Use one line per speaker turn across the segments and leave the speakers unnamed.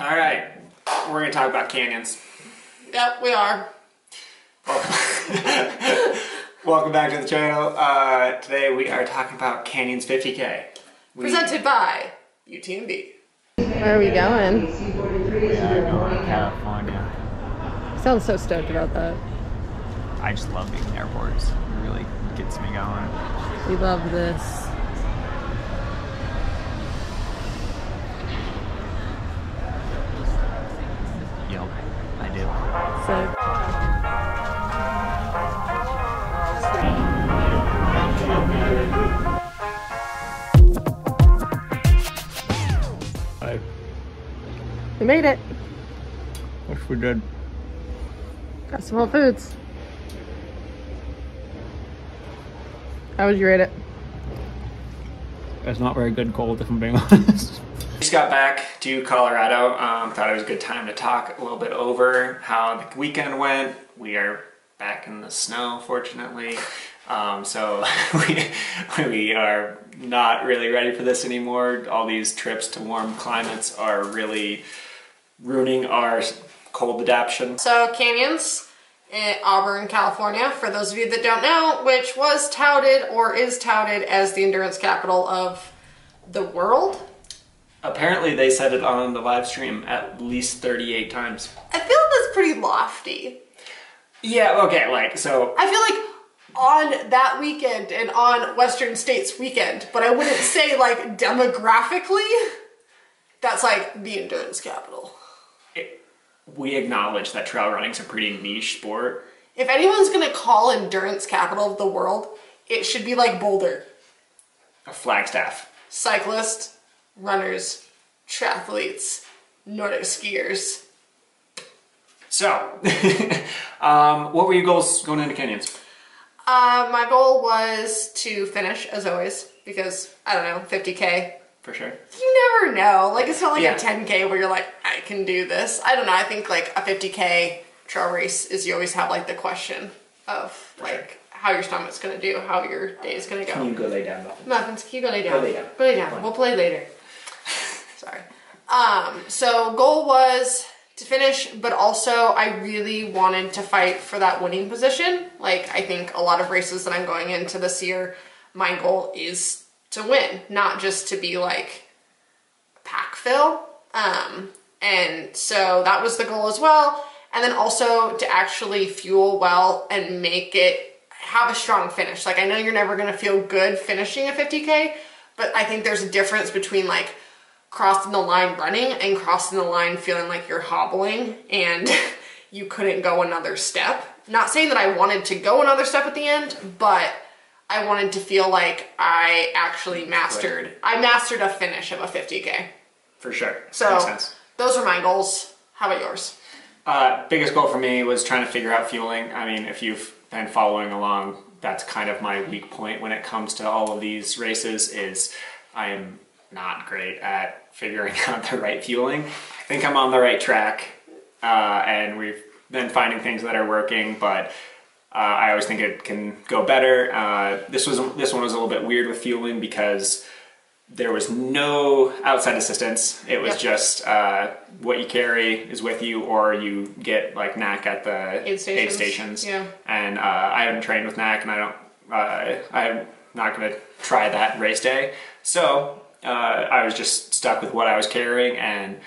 All right, we're gonna talk about canyons.
Yep, we are.
Welcome back to the channel. Today we are talking about Canyons 50K.
Presented by UTMB.
Where are we going?
We are going to California.
You sound so stoked about that.
I just love being in airports. It really gets me going.
We love this.
Yep, I do.
So, we made it.
Wish we did.
Got some Whole Foods. How would you rate it?
It's not very good cold, if I'm being honest. Just got back to Colorado. Thought it was a good time to talk a little bit over how the weekend went. We are back in the snow, fortunately. So we are not really ready for this anymore. All these trips to warm climates are really ruining our cold adaptation.
So Canyons in Auburn, California, for those of you that don't know, which was touted or is touted as the endurance capital of the world.
Apparently they said it on the live stream at least 38 times.
I feel that's pretty lofty.
Yeah, okay, like, so...
I feel like on that weekend and on Western States weekend, but I wouldn't say like demographically, that's like the endurance capital.
We acknowledge that trail running's a pretty niche sport.
If anyone's gonna call endurance capital of the world, it should be like Boulder.
A Flagstaff.
Cyclists, runners, triathletes, Nordic skiers.
So, what were your goals going into Canyons?
My goal was to finish, as always, because, I don't know, 50K.
For sure.
You never know. Like, it's not like
Yeah.
a 10K where you're like, I can do this. I don't know. I think, like, a 50K trail race is you always have, like, the question of, like, how your stomach's going to do, how your day is going to go.
Can you go lay down, Muffins?
Muffins, can you go lay down?
Go lay down.
Go lay down. We'll play later. Sorry. So goal was to finish, but also I really wanted to fight for that winning position. Like, I think a lot of races that I'm going into this year, my goal is to win, not just to be like pack fill. And so that was the goal as well. And then also to actually fuel well and make it have a strong finish. Like, I know you're never going to feel good finishing a 50K, but I think there's a difference between like crossing the line running and crossing the line feeling like you're hobbling and you couldn't go another step. Not saying that I wanted to go another step at the end, but I wanted to feel like I actually mastered a finish of a 50K.
For sure.
So
Makes sense.
those are my goals. How about yours?
Biggest goal for me was trying to figure out fueling. I mean, if you've been following along, that's kind of my weak point when it comes to all of these races is I am not great at figuring out the right fueling. I think I'm on the right track, and we've been finding things that are working, but I always think it can go better. This one was a little bit weird with fueling because there was no outside assistance. It was just what you carry is with you, or you get like NAC at the aid stations.
Yeah.
And I haven't trained with NAC, and I'm not going to try that race day. So I was just stuck with what I was carrying, and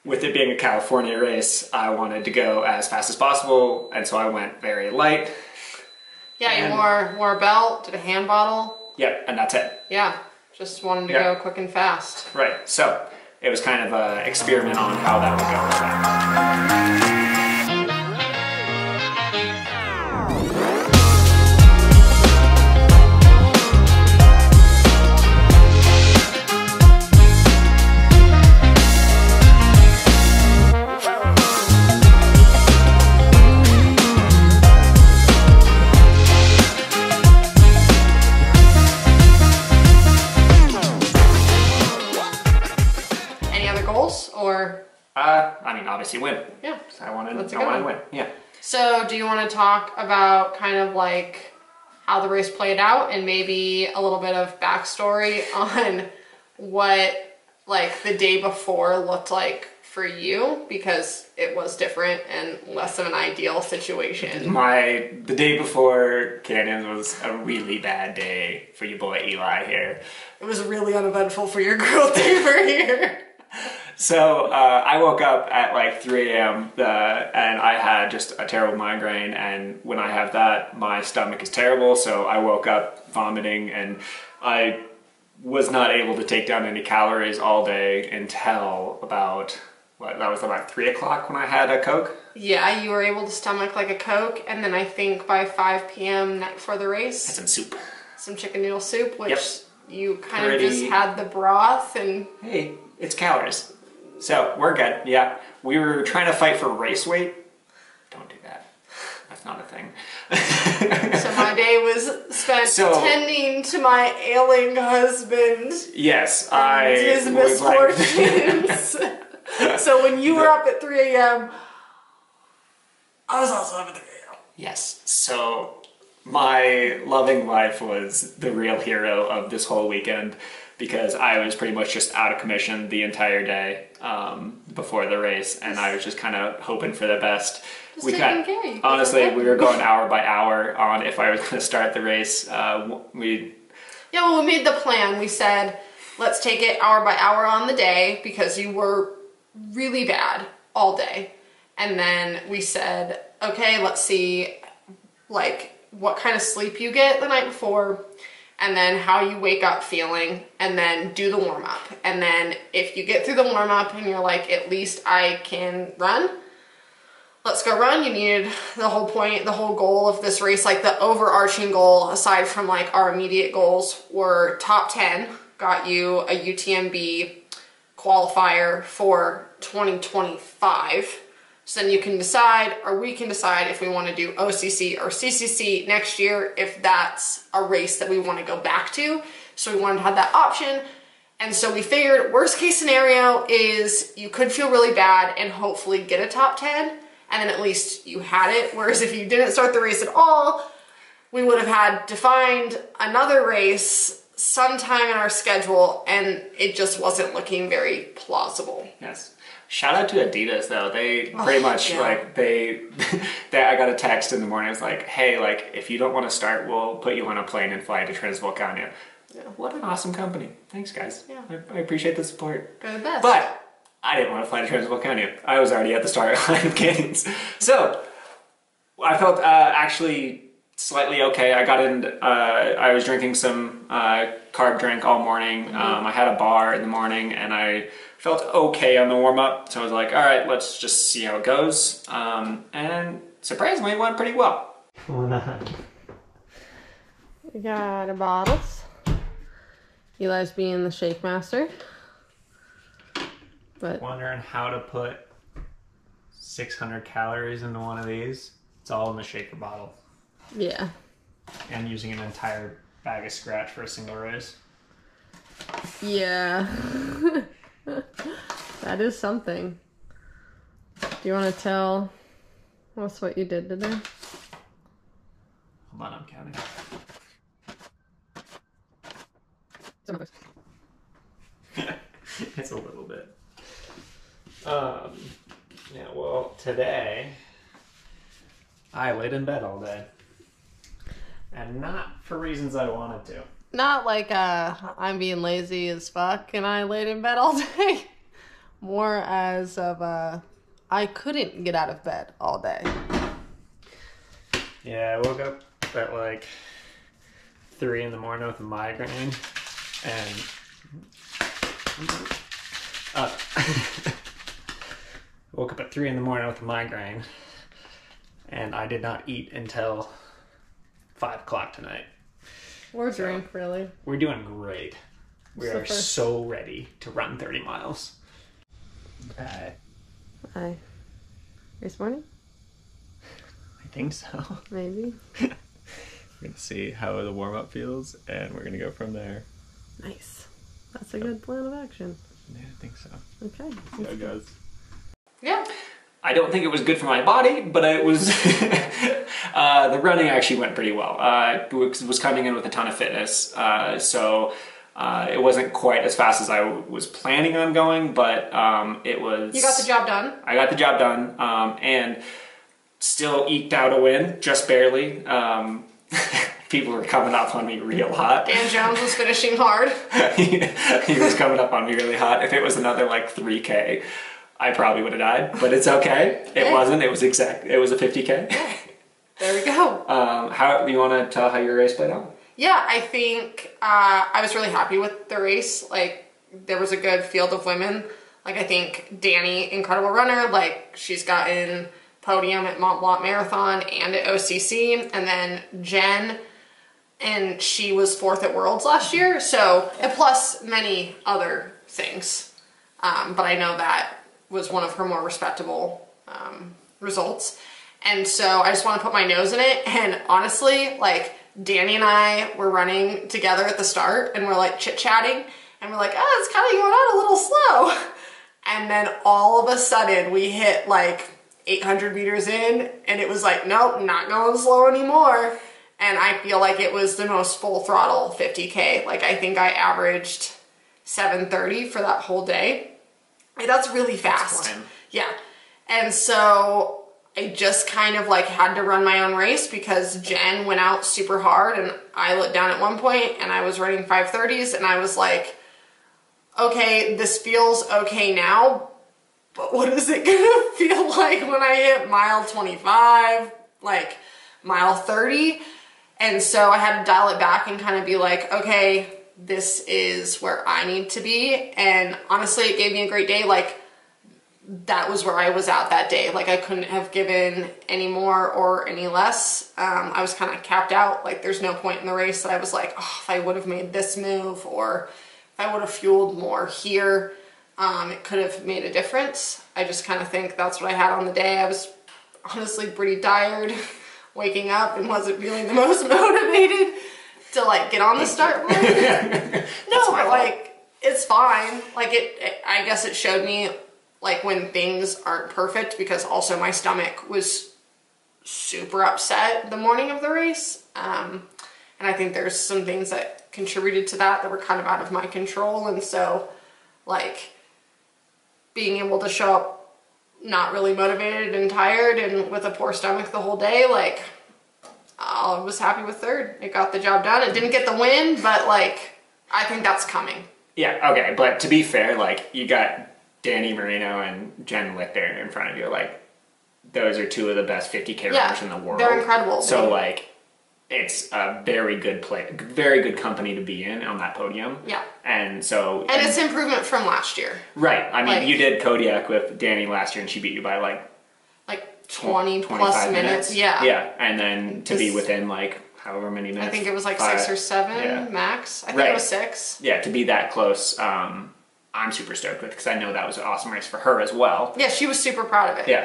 with it being a California race, I wanted to go as fast as possible, and so I went very light.
Yeah, you wore a belt, did a hand bottle.
Yep, and that's it.
Yeah, just wanted to go quick and fast.
Right, so it was kind of an experiment on how that would go.
Or
I mean, obviously win.
Yeah.
I wanted
Let's
to
go.
win. Yeah.
So do you want to talk about kind of like how the race played out and maybe a little bit of backstory on what like the day before looked like for you because it was different and less of an ideal situation.
The day before Canyons was a really bad day for your boy Eli here.
It was really uneventful for your girl Taver here.
So I woke up at like 3 a.m. And I had just a terrible migraine, and when I have that, my stomach is terrible, so I woke up vomiting, and I was not able to take down any calories all day until about, that was about 3 o'clock when I had a Coke?
Yeah, you were able to stomach like a Coke, and then I think by 5 p.m. night before the race,
Had some soup.
some chicken noodle soup, which
Yep.
you kind of just had the broth and...
Hey, it's calories. So, we're good, yeah. We were trying to fight for race weight. Don't do that. That's not a thing.
So my day was spent tending to my ailing husband.
Yes,
and his misfortunes. So when you were up at 3 a.m., I was also up at 3 a.m.
Yes, so my loving wife was the real hero of this whole weekend because I was pretty much just out of commission the entire day before the race, and I was just kind of hoping for the best. Honestly, we were going hour by hour on if I was going to start the race. We
made the plan. We said, let's take it hour by hour on the day because you were really bad all day. And then we said, okay, let's see like what kind of sleep you get the night before, and then how you wake up feeling, and then do the warm-up. And then if you get through the warm-up and you're like, at least I can run, let's go run. You needed the whole point, the whole goal of this race, like the overarching goal, aside from like our immediate goals, were top 10, got you a UTMB qualifier for 2025. So then you can decide, or we can decide if we want to do OCC or CCC next year, if that's a race that we want to go back to. So we wanted to have that option. And so we figured worst case scenario is you could feel really bad and hopefully get a top 10. And then at least you had it. Whereas if you didn't start the race at all, we would have had to find another race sometime in our schedule, and it just wasn't looking very plausible.
Yes. Shout out to Adidas though. They pretty much they I got a text in the morning. It's like, hey, like if you don't want to start, we'll put you on a plane and fly to Transvolcania. Yeah. What an awesome company. Thanks guys. Yeah. I appreciate the support.
They're the best.
But I didn't want to fly to Transvolcania. I was already at the start line of Canyons. So I felt actually slightly okay. I got in, I was drinking some carb drink all morning. I had a bar in the morning and I felt okay on the warm up. So I was like, all right, let's just see how it goes. And surprisingly, it went pretty well.
We got our bottles. Eli's being the shake master. But
wondering how to put 600 calories into one of these. It's all in the shaker bottle.
Yeah.
And using an entire bag of scratch for a single race.
Yeah. That is something. Do you want to tell us what you did today?
Hold on, I'm counting. It's a little bit. Yeah, well, today I laid in bed all day. And not for reasons I wanted to.
Not like I'm being lazy as fuck and I laid in bed all day. More as of I couldn't get out of bed all day.
Yeah, I woke up at like 3 in the morning with a migraine and woke up at 3 in the morning with a migraine and I did not eat until 5 o'clock tonight.
Or drink, really.
We're doing great. We are so ready to run 30 miles.
Hi. Race morning?
I think so.
Maybe.
We're going to see how the warm-up feels, and we're going to go from there.
Nice. That's a good plan of action.
Yeah, I think so.
Okay.
See how it goes.
Yeah.
I don't think it was good for my body, but it was the running actually went pretty well. It was coming in with a ton of fitness, so It wasn't quite as fast as I was planning on going, but it was...
You got the job done?
I got the job done, and still eked out a win, just barely. People were coming up on me real hot.
Dan Jones was finishing hard.
He was coming up on me really hot. If it was another like 3K, I probably would have died, but it's okay. It wasn't. It was a 50K.
There we go.
How you want to tell how your race played out?
Yeah, I think I was really happy with the race. Like, there was a good field of women. Like, I think Danny, incredible runner. Like, she's gotten podium at Mont Blanc Marathon and at OCC. And then Jen, and she was 4th at Worlds last year. So, and plus many other things. But I know that was one of her more respectable results. And so I just want to put my nose in it. And honestly, like, Danny and I were running together at the start and we're like chit-chatting and we're like, oh, it's kind of going on a little slow. And then all of a sudden we hit like 800 meters in and it was like, nope, not going slow anymore. And I feel like it was the most full throttle 50K. Like, I think I averaged 7:30 for that whole day. Like, that's really fast.
That's
yeah. And so I just kind of like had to run my own race because Jen went out super hard and I looked down at one point and I was running 5:30s and I was like, okay, this feels okay now, but what is it gonna feel like when I hit mile 25, like mile 30? And so I had to dial it back and kind of be like, okay, this is where I need to be. And honestly, it gave me a great day. Like, that was where I was at that day. Like, I couldn't have given any more or any less. I was kind of capped out. Like, there's no point in the race that I was like, oh, if I would have made this move or if I would have fueled more here, it could have made a difference. I just kind of think that's what I had on the day. I was honestly pretty tired waking up and wasn't feeling the most motivated to like get on the start line. No, but like, it's fine. Like, I guess it showed me like when things aren't perfect, because also my stomach was super upset the morning of the race. And I think there's some things that contributed to that were kind of out of my control. And so like being able to show up not really motivated and tired and with a poor stomach the whole day, like I was happy with 3rd. It got the job done. It didn't get the win, but like, I think that's coming.
Yeah, okay, but to be fair, like, you got Danny Moreno and Jen Lichter in front of you. Like, those are 2 of the best 50K runners in the world.
They're incredible.
So, like, it's a very good very good company to be in on that podium.
Yeah.
And so...
And it's improvement from last year.
Right. I mean,
like,
you did Kodiak with Danny last year and she beat you by, like
20 plus minutes. Yeah.
Yeah, and then to be within, like, however many minutes.
I think it was like 6 or 7 max. I think it was 6.
Yeah, to be that close... I'm super stoked with, because I know that was an awesome race for her as well.
Yeah, she was super proud of it.
Yeah,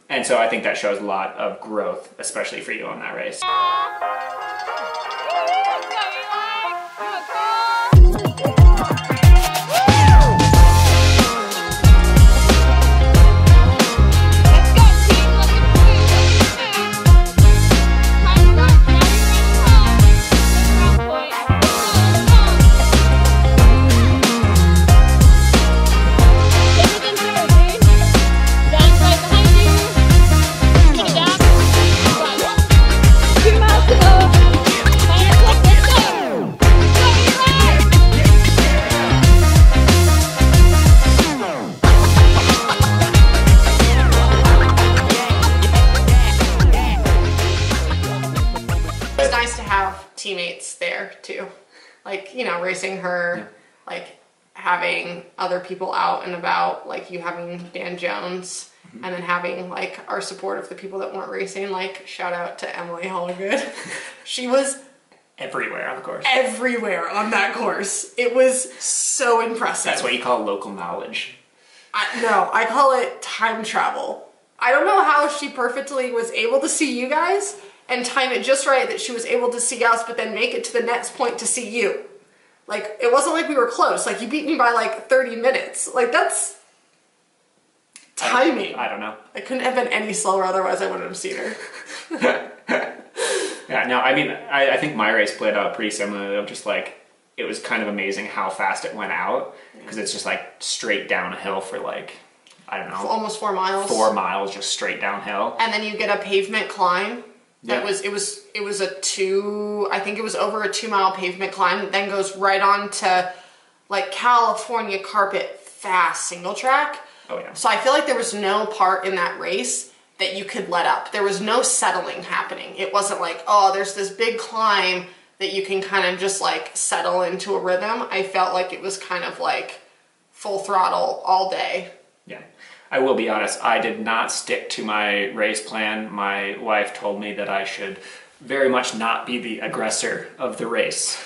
and
so I think that shows a lot of growth, especially for you on that race.
teammates there too. Like, you know, racing her, like having other people out and about, like you having Dan Jones, and then having like our support of the people that weren't racing. Like, shout out to Emily Holligood. She was
everywhere on the course.
Everywhere on that course. It was so impressive.
That's what you call local knowledge.
No, I call it time travel. I don't know how she perfectly was able to see you guys and time it just right that she was able to see us, but then make it to the next point to see you. Like, it wasn't like we were close. Like, you beat me by like 30 minutes. Like, that's timing.
I don't know.
I couldn't have been any slower, otherwise I wouldn't have seen her.
Yeah, no, I mean, I think my race played out pretty similarly. I'm just like, it was kind of amazing how fast it went out, because it's just like straight downhill for like, I don't know,
Almost 4 miles.
4 miles just straight downhill.
And then you get a pavement climb. That
Yeah.
it was a 2, I think it was over a 2 mile pavement climb that then goes right on to like California carpet fast single track.
Oh yeah.
So I feel like there was no part in that race that you could let up. There was no settling happening. It wasn't like, oh, there's this big climb that you can kind of just like settle into a rhythm. I felt like it was kind of like full throttle all day.
Yeah. I will be honest, I did not stick to my race plan. My wife told me that I should very much not be the aggressor of the race.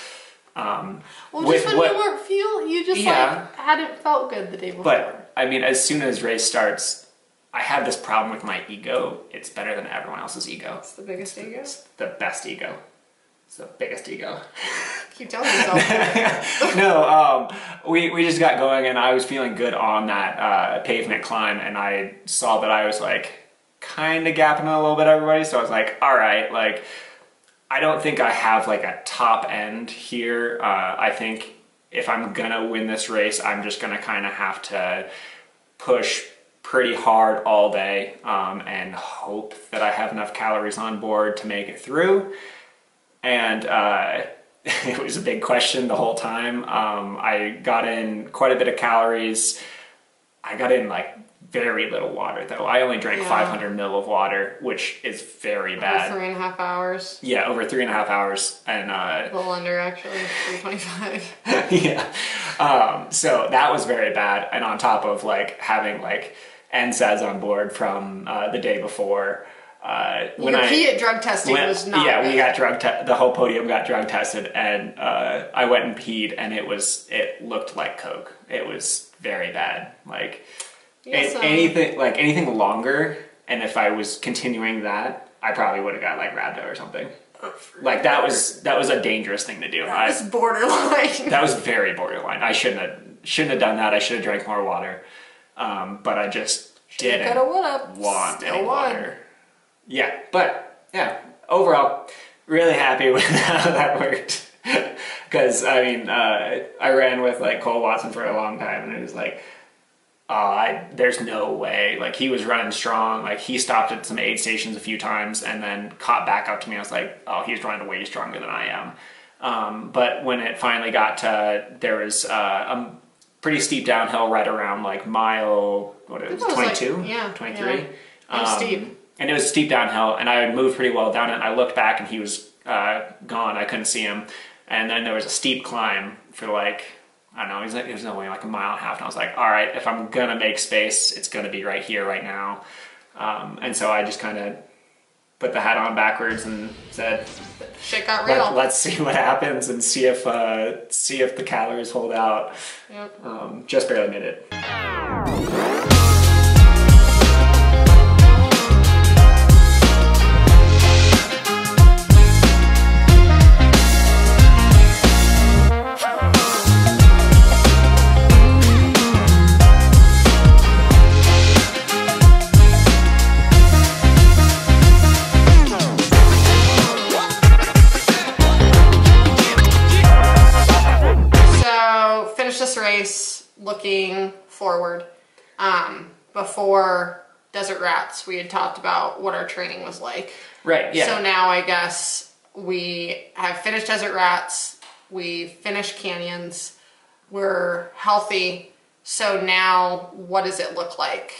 Well, just when you weren't you just like hadn't felt good the day before.
But I mean, as soon as race starts, I have this problem with my ego. It's better than everyone else's ego.
It's the biggest ego.
It's the best ego. It's the biggest ego.
Keep telling yourself.
No, we just got going, and I was feeling good on that pavement climb, and I saw that I was like kind of gapping a little bit everybody, so I was like, all right, like I don't think I have like a top end here. I think if I'm gonna win this race, I'm just gonna kind of have to push pretty hard all day and hope that I have enough calories on board to make it through. And it was a big question the whole time. I got in quite a bit of calories. I got in like very little water though. I only drank 500 ml of water, which is very bad.
Over 3.5 hours.
Yeah, over 3.5 hours. And
a little under actually, 325.
yeah. So that was very bad. And on top of like having like NSAIDs on board from the day before.
Your pee at drug testing was not
yeah,
good.
we got the whole podium got drug tested, and I went and peed, and it looked like Coke. It was very bad. Like anything longer, and if I was continuing that, I probably would have got like rhabdo or something. Like that was a dangerous thing to do.
That was borderline.
That was very borderline. I shouldn't have done that. I should have drank more water, but I just didn't want any water. Yeah, but yeah, overall, really happy with how that worked. Because I mean, I ran with like Cole Watson for a long time, and it was like, there's no way. Like he was running strong. Like he stopped at some aid stations a few times, and then caught back up to me. I was like, oh, he's running way stronger than I am. But when it finally got to, there was a pretty steep downhill right around like mile 22,
like, yeah,
23.
Yeah. It was steep.
And it was steep downhill, and I had moved pretty well down it. And I looked back, and he was gone. I couldn't see him. And then there was a steep climb for like, I don't know, it was only like a mile and a half. And I was like, all right, if I'm going to make space, it's going to be right here, right now. And so I just kind of put the hat on backwards and said,
shit got real.
Let's see what happens and see if the calories hold out.
Yep.
Just barely made it.
Race looking forward. Before Desert Rats, we had talked about what our training was like.
Right, yeah.
So now I guess we have finished Desert Rats, we finished Canyons, we're healthy. So now what does it look like?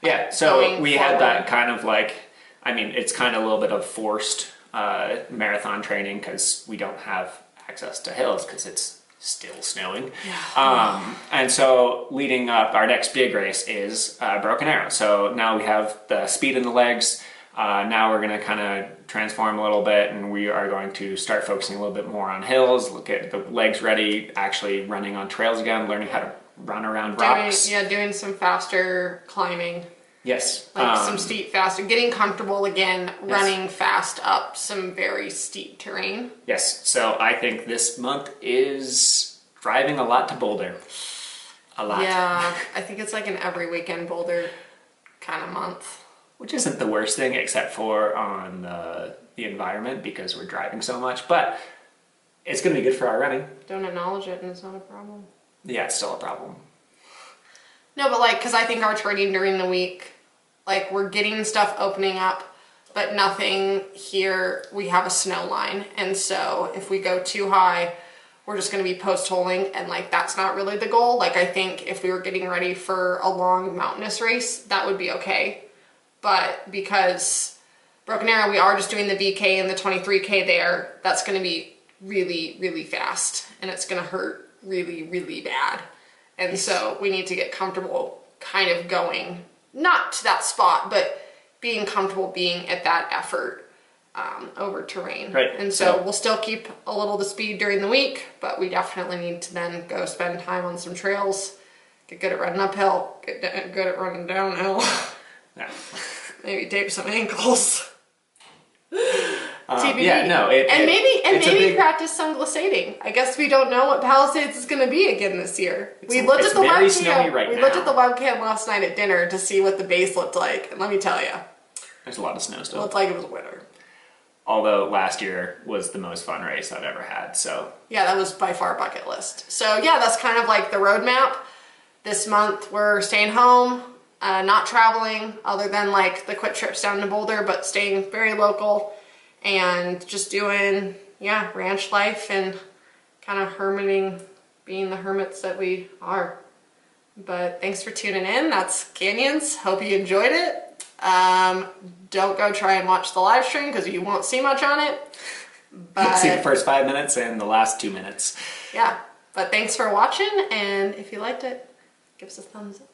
Yeah, so we had that kind of like, I mean, it's kind of a little bit of forced marathon training because we don't have access to hills because it's still snowing. And so leading up, our next big race is Broken Arrow. So now we have the speed in the legs. Now we're going to kind of transform a little bit, and we are going to start focusing a little bit more on hills, look at the legs ready, actually running on trails again, learning how to run around rocks.
Doing some faster climbing.
Yes.
Like some steep, faster, getting comfortable again, running fast up some very steep terrain.
Yes. So I think this month is driving a lot to Boulder. A lot.
Yeah. I think it's like an every weekend Boulder kind of month.
Which isn't the worst thing, except for on the environment because we're driving so much. But it's going to be good for our running.
Don't acknowledge it and it's not a problem.
Yeah, it's still a problem.
No, but like, because I think our training during the week, like we're getting stuff opening up, but nothing here, we have a snow line. And so if we go too high, we're just going to be post-holing, and like that's not really the goal. Like I think if we were getting ready for a long mountainous race, that would be okay. But because Broken Arrow, we are just doing the VK and the 23K there, that's going to be really, really fast, and it's going to hurt really, really bad. And so we need to get comfortable kind of going, not to that spot, but being comfortable being at that effort over terrain.
Right.
And so we'll still keep a little of the speed during the week, but we definitely need to then go spend time on some trails, get good at running uphill, get good at running downhill,
Yeah.
maybe tape some ankles. TBD.
Yeah, no.
Maybe practice some glissading. I guess we don't know what Palisades is going to be again this year. We looked at the
very snowy
webcam.
right
We looked
now.
at the webcam last night at dinner to see what the base looked like, and let me tell you,
There's a lot of snow
it
still.
looked like it was winter.
Although last year was the most fun race I've ever had, so
Yeah, that was by far bucket list. So yeah, that's kind of like the roadmap. This month we're staying home, not traveling other than like the quick trips down to Boulder, but staying very local and just doing, yeah, ranch life and kind of hermiting, being the hermits that we are. But thanks for tuning in. That's Canyons. Hope you enjoyed it. Don't go try and watch the live stream because you won't see much on it. But
see the first 5 minutes and the last 2 minutes.
yeah, but thanks for watching, and if you liked it, give us a thumbs up.